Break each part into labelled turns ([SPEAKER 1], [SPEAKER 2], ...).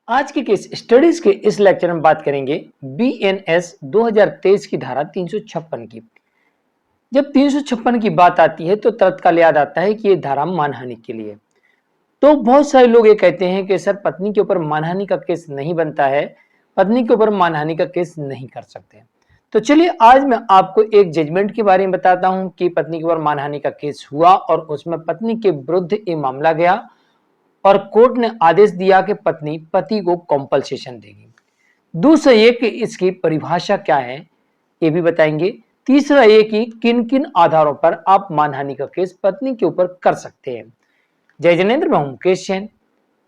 [SPEAKER 1] आज की case studies के इस लेक्चर में बात करेंगे बीएनएस 2023 की धारा 356 की। जब 356 की बात आती है तो तत्काल याद आता है कि ये धारा मानहानि के लिए। तो बहुत सारे लोग ये कहते हैं कि सर पत्नी के ऊपर मानहानि का केस नहीं बनता है, पत्नी के ऊपर मानहानि का केस नहीं कर सकते। तो चलिए आज मैं आपको एक जजमेंट के बारे में बताता हूं कि पत्नी के ऊपर मानहानि का केस हुआ और उसमें पत्नी के विरुद्ध ये मामला गया और कोर्ट ने आदेश दिया कि पत्नी पति को कॉम्पनसेशन देगी। दूसरा ये कि इसकी परिभाषा क्या है ये भी बताएंगे। तीसरा ये कि किन किन आधारों पर आप मानहानि का केस पत्नी के ऊपर कर सकते हैं। जय जनेन्द्र, मैं हूं मुकेश जैन।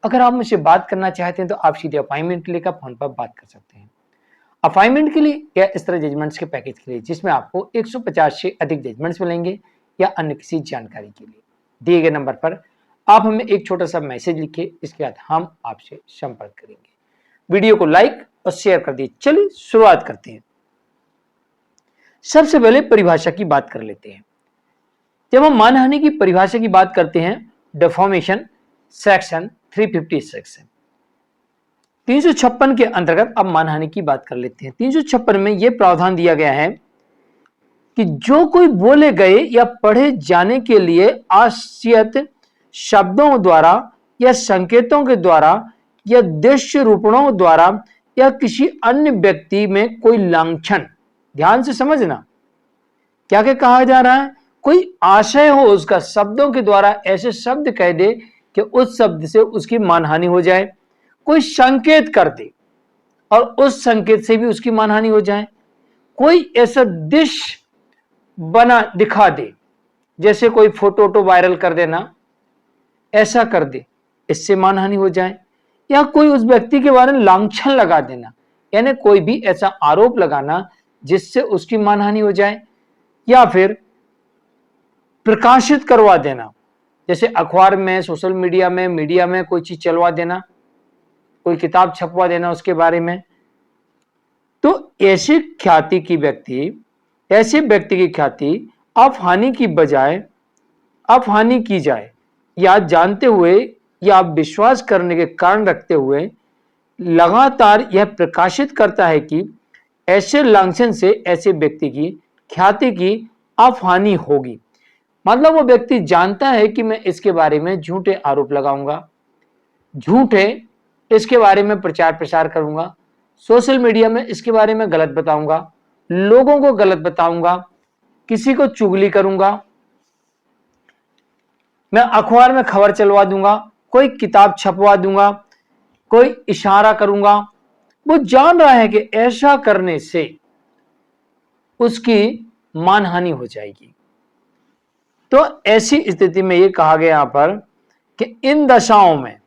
[SPEAKER 1] अगर आप मुझसे बात करना चाहते हैं तो आप सीधे अपॉइंटमेंट लेकर फोन पर बात कर सकते हैं। अपॉइंटमेंट के लिए या इस तरह जजमेंट्स के पैकेज के लिए जिसमें आपको 150 से अधिक जजमेंट्स मिलेंगे या अन्य किसी जानकारी के लिए दिए गए नंबर पर आप हमें एक छोटा सा मैसेज लिखिए, इसके बाद हम आपसे संपर्क करेंगे। वीडियो को लाइक और शेयर कर दिए। चलिए शुरुआत करते हैं। सबसे पहले परिभाषा की बात कर लेते हैं। जब हम मानहानि की परिभाषा की बात करते हैं, डिफॉर्मेशन सेक्शन 356 है। 356 के अंतर्गत अब मानहानि की बात कर लेते हैं। 356 में यह प्रावधान दिया गया है कि जो कोई बोले गए या पढ़े जाने के लिए आश्रित शब्दों द्वारा या संकेतों के द्वारा या दृश्य रूपणों द्वारा या किसी अन्य व्यक्ति में कोई लांछन, ध्यान से समझना क्या क्या कहा जा रहा है, कोई आशय हो उसका, शब्दों के द्वारा ऐसे शब्द कह दे कि उस शब्द से उसकी मानहानि हो जाए, कोई संकेत कर दे और उस संकेत से भी उसकी मानहानि हो जाए, कोई ऐसा दृश्य बना दिखा दे, जैसे कोई फोटो वायरल कर देना, ऐसा कर दे इससे मानहानि हो जाए, या कोई उस व्यक्ति के बारे में लांछन लगा देना, यानी कोई भी ऐसा आरोप लगाना जिससे उसकी मानहानि हो जाए, या फिर प्रकाशित करवा देना, जैसे अखबार में, सोशल मीडिया में कोई चीज चलवा देना, कोई किताब छपवा देना उसके बारे में। तो ऐसे व्यक्ति की ख्याति अपहानि की बजाय अपहानि की जाए या जानते हुए या विश्वास करने के कारण रखते हुए लगातार यह प्रकाशित करता है कि ऐसे लांछन से ऐसे व्यक्ति की ख्याति की अपहानि होगी। मतलब वो व्यक्ति जानता है कि मैं इसके बारे में झूठे आरोप लगाऊंगा, झूठे इसके बारे में प्रचार प्रसार करूंगा, सोशल मीडिया में इसके बारे में गलत बताऊंगा, लोगों को गलत बताऊंगा, किसी को चुगली करूंगा, मैं अखबार में खबर चलवा दूंगा, कोई किताब छपवा दूंगा, कोई इशारा करूंगा। वो जान रहा है कि ऐसा करने से उसकी मानहानि हो जाएगी। तो ऐसी स्थिति में यह कहा गया यहां पर कि इन दशाओं में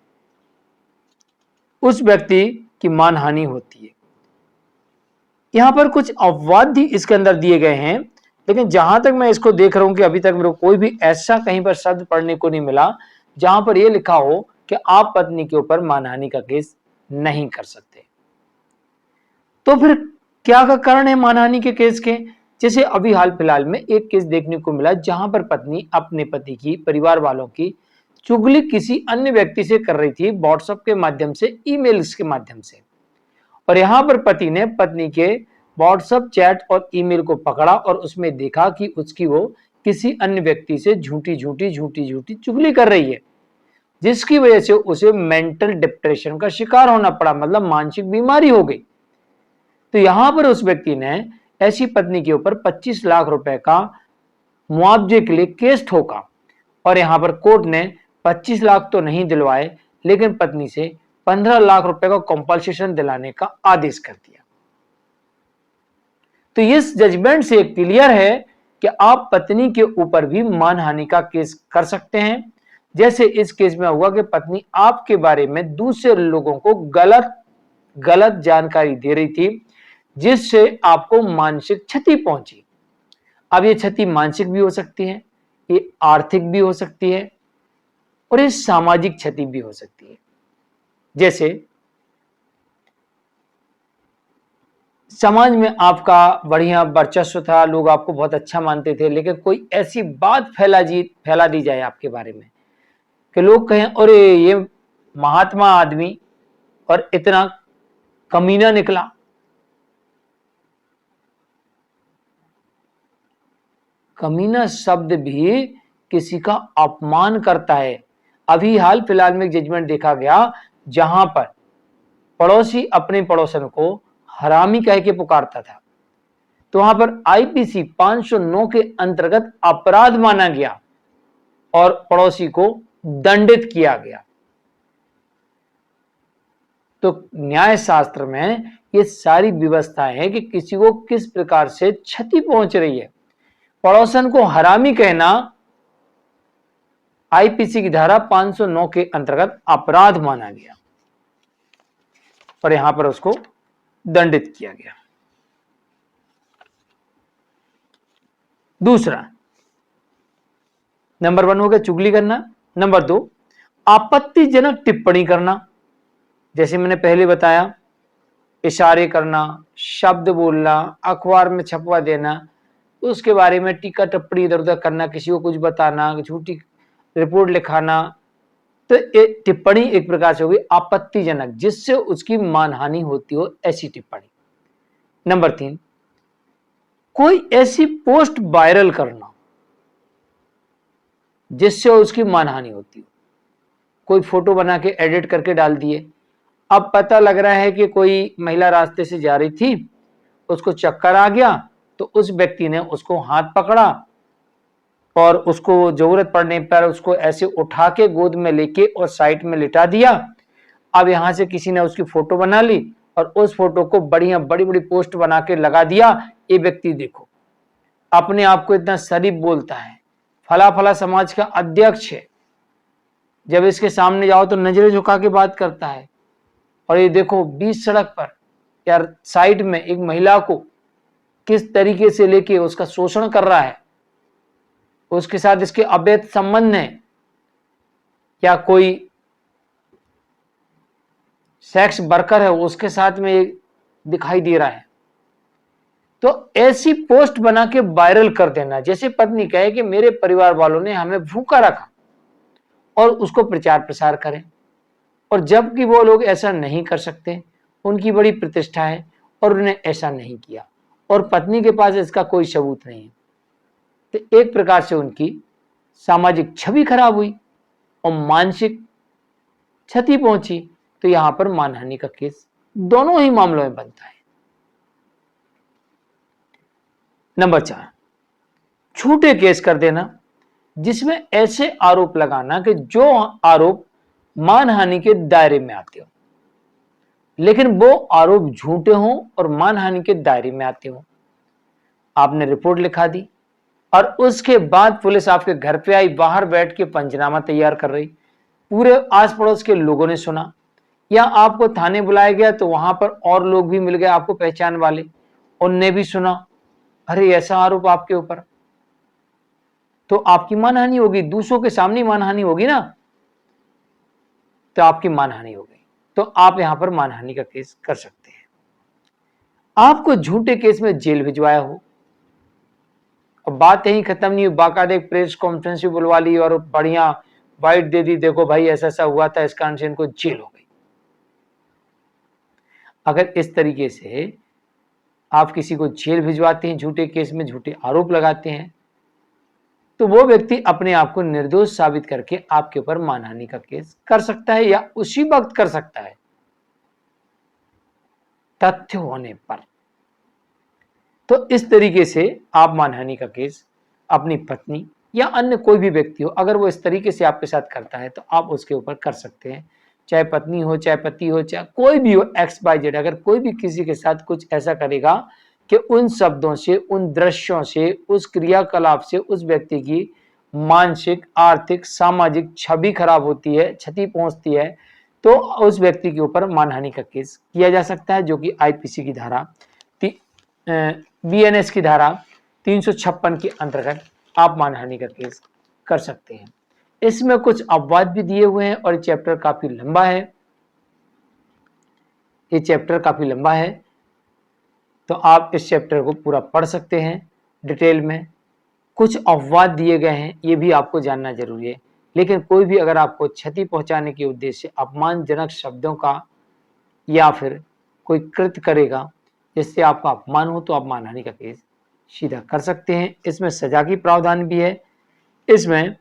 [SPEAKER 1] उस व्यक्ति की मानहानि होती है। यहां पर कुछ अपवाद भी इसके अंदर दिए गए हैं, लेकिन जहां तक मैं इसको देख रहा हूं कि अभी तक मेरे को कोई भी ऐसा कहीं पर शब्द पढ़ने को नहीं मिला जहां पर यह लिखा हो कि आप पत्नी के ऊपर मानहानि का केस नहीं कर सकते। तो फिर क्या का कारण है मानहानि के केस के? जैसे अभी हाल फिलहाल में एक केस देखने को मिला जहां पर पत्नी अपने पति की, परिवार वालों की चुगली किसी अन्य व्यक्ति से कर रही थी, व्हाट्सएप के माध्यम से, ईमेल्स के माध्यम से, और यहां पर पति ने पत्नी के व्हाट्सएप चैट और ईमेल को पकड़ा और उसमें देखा कि उसकी वो किसी अन्य व्यक्ति से झूठी चुगली कर रही है, जिसकी वजह से उसे मेंटल डिप्रेशन का शिकार होना पड़ा, मतलब मानसिक बीमारी हो गई। तो यहां पर उस व्यक्ति ने ऐसी पत्नी के ऊपर 25 लाख रुपए का मुआवजे के लिए केस ठोका और यहां पर कोर्ट ने 25 लाख तो नहीं दिलवाए, लेकिन पत्नी से 15 लाख रुपए का कॉम्पनसेशन दिलाने का आदेश कर दिया। तो इस जजमेंट से क्लियर है कि आप पत्नी के ऊपर भी मानहानि का केस कर सकते हैं। जैसे इस केस में हुआ कि पत्नी आपके बारे में दूसरे लोगों को गलत जानकारी दे रही थी, जिससे आपको मानसिक क्षति पहुंची। अब ये क्षति मानसिक भी हो सकती है, ये आर्थिक भी हो सकती है और ये सामाजिक क्षति भी हो सकती है। जैसे समाज में आपका बढ़िया वर्चस्व था, लोग आपको बहुत अच्छा मानते थे, लेकिन कोई ऐसी बात फैला दी जाए आपके बारे में कि लोग कहें अरे ये महात्मा आदमी और इतना कमीना निकला। कमीना शब्द भी किसी का अपमान करता है। अभी हाल फिलहाल में एक जजमेंट देखा गया जहां पर पड़ोसी अपने पड़ोसन को हरामी कह के पुकारता था, तो वहां पर आईपीसी 509 के अंतर्गत अपराध माना गया और पड़ोसी को दंडित किया गया। तो न्याय शास्त्र में ये सारी व्यवस्थाएं हैं कि किसी को किस प्रकार से क्षति पहुंच रही है। पड़ोसन को हरामी कहना आईपीसी की धारा 509 के अंतर्गत अपराध माना गया और यहां पर उसको दंडित किया गया। दूसरा, नंबर 1 हो गया चुगली करना। नंबर 2, आपत्तिजनक टिप्पणी करना। जैसे मैंने पहले बताया, इशारे करना, शब्द बोलना, अखबार में छपवा देना, उसके बारे में टीका टिप्पणी इधर उधर करना, किसी को कुछ बताना, झूठी रिपोर्ट लिखाना। तो ये टिप्पणी एक प्रकार से होगी आपत्तिजनक, जिससे उसकी मानहानि होती हो, ऐसी टिप्पणी। नंबर 3, कोई ऐसी पोस्ट वायरल करना जिससे उसकी मानहानि होती हो। कोई फोटो बना के एडिट करके डाल दिए, अब पता लग रहा है कि कोई महिला रास्ते से जा रही थी, उसको चक्कर आ गया, तो उस व्यक्ति ने उसको हाथ पकड़ा और उसको जरूरत पड़ने पर उसको ऐसे उठा के गोद में लेके और साइड में लिटा दिया। अब यहां से किसी ने उसकी फोटो बना ली और उस फोटो को बढ़िया बड़ी बड़ी पोस्ट बना के लगा दिया। ये व्यक्ति देखो अपने आप को इतना शरीफ बोलता है, फला फला समाज का अध्यक्ष है, जब इसके सामने जाओ तो नजरें झुका के बात करता है। और ये देखो बीच सड़क पर यार साइड में एक महिला को किस तरीके से लेके उसका शोषण कर रहा है, उसके साथ इसके अवैध संबंध है या कोई सेक्स वर्कर है उसके साथ में दिखाई दे रहा है। तो ऐसी पोस्ट बना के वायरल कर देना, जैसे पत्नी कहे कि मेरे परिवार वालों ने हमें भूखा रखा, और उसको प्रचार प्रसार करें। और जबकि वो लोग ऐसा नहीं कर सकते, उनकी बड़ी प्रतिष्ठा है और उन्होंने ऐसा नहीं किया और पत्नी के पास इसका कोई सबूत नहीं है, तो एक प्रकार से उनकी सामाजिक छवि खराब हुई और मानसिक क्षति पहुंची। तो यहां पर मानहानि का केस दोनों ही मामलों में बनता है। नंबर 4, झूठे केस कर देना, जिसमें ऐसे आरोप लगाना कि जो आरोप मानहानि के दायरे में आते हो, लेकिन वो आरोप झूठे हों और मानहानि के दायरे में आते हो। आपने रिपोर्ट लिखा दी और उसके बाद पुलिस आपके घर पे आई, बाहर बैठ के पंचनामा तैयार कर रही, पूरे आस पड़ोस के लोगों ने सुना, या आपको थाने बुलाया गया तो वहां पर और लोग भी मिल गए आपको पहचान वाले, उनने भी सुना, अरे ऐसा आरोप आपके ऊपर, तो आपकी मानहानि होगी, दूसरों के सामने मानहानि होगी ना, तो आपकी मानहानि हो गई। तो आप यहां पर मानहानि का केस कर सकते हैं। आपको झूठे केस में जेल भिजवाया हो और बात यही खत्म नहीं हुई, बाकायदा एक प्रेस कॉन्फ्रेंस भी बुलवा ली और बढ़िया वाइट दे दी, देखो भाई ऐसा ऐसा हुआ था, इस कारण से इनको जेल हो गई। अगर इस तरीके से आप किसी को जेल भिजवाते हैं, झूठे केस में झूठे आरोप लगाते हैं, तो वो व्यक्ति अपने आप को निर्दोष साबित करके आपके ऊपर मानहानि का केस कर सकता है या उसी वक्त कर सकता है तथ्य होने पर। तो इस तरीके से आप मानहानि का केस अपनी पत्नी या अन्य कोई भी व्यक्ति हो, अगर वो इस तरीके से आपके साथ करता है तो आप उसके ऊपर कर सकते हैं, चाहे पत्नी हो, चाहे पति हो, चाहे कोई भी हो, XYZ। अगर कोई भी किसी के साथ कुछ ऐसा करेगा कि उन शब्दों से, उन दृश्यों से, उस क्रियाकलाप से उस व्यक्ति की मानसिक, आर्थिक, सामाजिक छवि खराब होती है, क्षति पहुंचती है, तो उस व्यक्ति के ऊपर मानहानि का केस किया जा सकता है, जो कि आईपीसी की धारा BNS की धारा 356 के अंतर्गत आप मानहानि का केस कर सकते हैं। इसमें कुछ अपवाद भी दिए हुए हैं और ये चैप्टर काफी लंबा है, तो आप इस चैप्टर को पूरा पढ़ सकते हैं डिटेल में। कुछ अपवाद दिए गए हैं, ये भी आपको जानना जरूरी है। लेकिन कोई भी अगर आपको क्षति पहुंचाने के उद्देश्य से अपमानजनक शब्दों का या फिर कोई कृत्य करेगा जिससे आपका अपमान हो तो आप मानहानि का केस सीधा कर सकते हैं। इसमें सजा की प्रावधान भी है, इसमें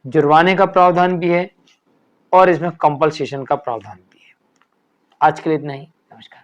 [SPEAKER 1] जुर्माने का प्रावधान भी है और इसमें कंपल्सेशन का प्रावधान भी है। आज के लिए इतना ही। नमस्कार।